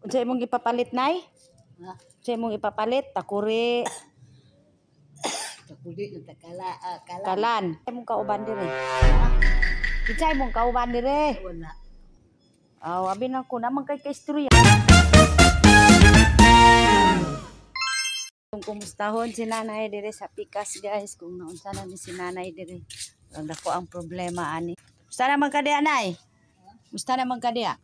Unsay imong ipapalit nay? Ha? Unsay imong ipapalit? Takuri, Takuli ng takala, kalan. kalan. Imong kauban dire. Ha? Kinsay imong kauban dire? Wala. Aw, abi na ko naman kay kaistorya. Kung kumustahon si nanay dire sa pikas guys, kung naunsa na ni si nanay dire. Wala ko ang problema ani. Musta naman ka diya nay? Musta naman ka diya?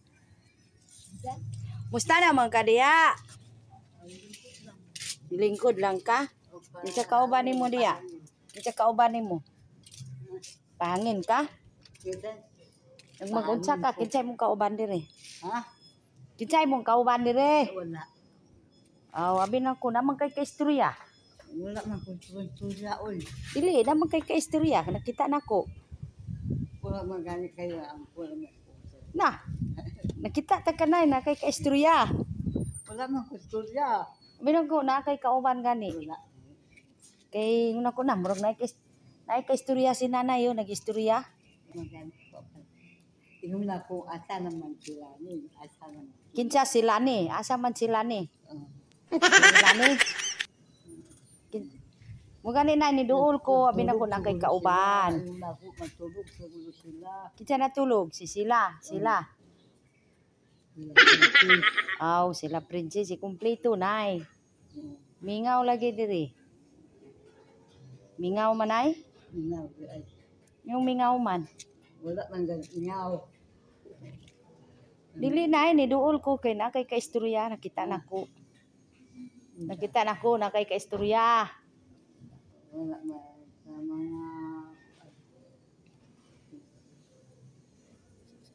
Musta naman ka diya? Lingkod lang ka? Kinsa kauban nimo diya? Kinsa kauban nimo? Pahangin ka? Nang mag-unsa ka, kinsay mong kauban dire? Ha? Kinsay mong kauban dire? Wala. Aw, abi na ko naman kay kaistorya. Wala man kung tuya ol. Dili naman kay kaistorya, nakita nako. Wala man gani kayo ang wala man. Na. Nakita ta kanay na kay kaistorya. Wala man kung tuya. Abi na ko na kay kauban gani. Wala. Kay una ko na murag na kaistorya si nanay yo, nag-istorya. Magani ko. Tingnan na kung asa naman sila ni. Asa naman. Kinsa sila ni? Asa man sila ni? Sila ni. Mo gani na ni duol ko, abi na ko na kay kauban. Ako matulog siguro sila. Kinsa natulog? Si sila, sila. Aw, sila princess, kumpleto nay. Mingaw lagi diri. Mingaw man ay? Yung mingaw man. Wala man ganyaw. Dili na ni duol ko kay na kay kaistorya, nakita nako. Nakita nako na kay kaistorya. Wala man sa mga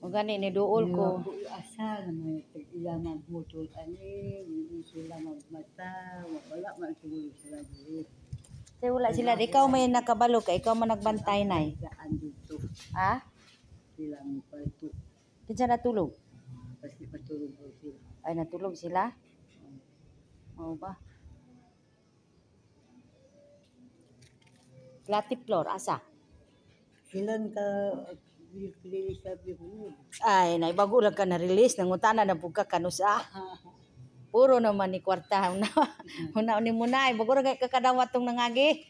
O gani ni duol ko. asa naman ilaman butol ani, sila magmata, wala man siguro sila dili. Kay wala sila, ikaw may nakabalo kay ikaw man nagbantay nay. Daan dito Ha? sila mo palto. Kinsa natulog? Kasi matulog ko sila. Ay natulog sila? Oo ba? Klati floor asa? Silan ka bili sabi ko. Ay naibago lang ka na release nangutana na pugka kanusa. Puro naman ni kwarta. Una ni mo nay, bago ra kay kakadawat tong nangagi.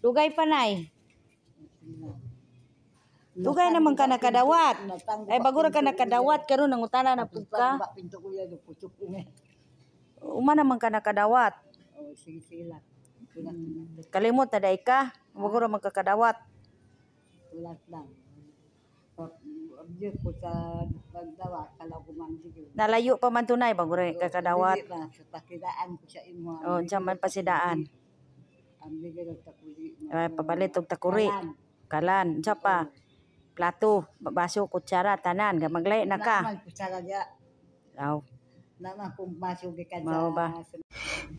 Dugay pa nay. Dugay naman ka nakadawat. Ay bago ra ka nakadawat karon nangutana na pugka. Pinto ko yan putok ko nga. Uma naman ka nakadawat. Oh sige sila. Kalimot na day ka. Bago ra man kakadawat. Ulat lang. Abjur ko sa pagdawa kala ko man sige. Nalayo pa man tunay bago ra kakadawat. Dili ba, sa pakidaan ko sa imo. Oh, man pasidaan. Ang bigay ng takuli. Ay papalit og takuri. Kalan, unsa pa? Plato, baso, kutsara, tanan, gamaglay na ka. Naman ko sa lagya. Aw. Naman kung masugay ka Mao ba? sa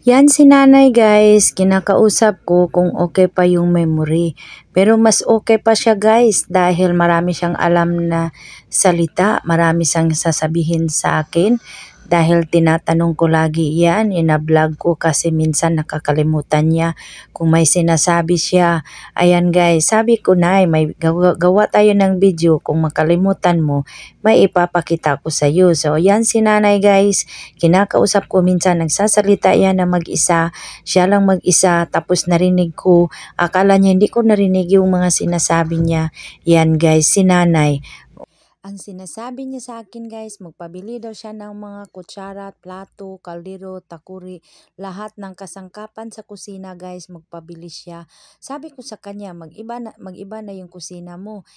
Yan si nanay guys, kinakausap ko kung okay pa yung memory. Pero mas okay pa siya guys dahil marami siyang alam na salita, marami siyang sasabihin sa akin. Dahil tinatanong ko lagi yan, ina-vlog ko kasi minsan nakakalimutan niya kung may sinasabi siya. Ayan guys, sabi ko na may gawa tayo ng video, kung makalimutan mo, may ipapakita ko sa iyo. So yan si nanay guys, kinakausap ko minsan, nagsasalita yan na mag-isa, siya lang mag-isa, tapos narinig ko, akala niya hindi ko narinig yung mga sinasabi niya. Yan guys, si nanay. Ang sinasabi niya sa akin guys, magpabili daw siya ng mga kutsara, plato, kaldero, takuri, lahat ng kasangkapan sa kusina guys, magpabili siya. Sabi ko sa kanya, mag-iba na yung kusina mo.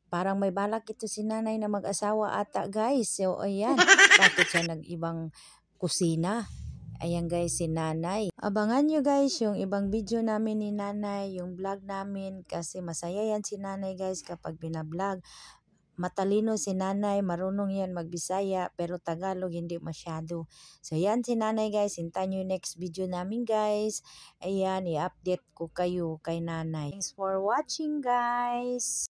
Parang may balak ito si nanay na mag-asawa ata guys. So ayan, bakit siya nag-ibang kusina? Ayan guys, si nanay. Abangan nyo guys yung ibang video namin ni nanay, yung vlog namin, kasi masaya yan si nanay guys kapag binablog. Matalino si nanay, marunong yan magbisaya, pero Tagalog hindi masyado. So yan si nanay guys, hintayin nyo yung next video namin guys. Ayan, i-update ko kayo kay nanay. Thanks for watching guys.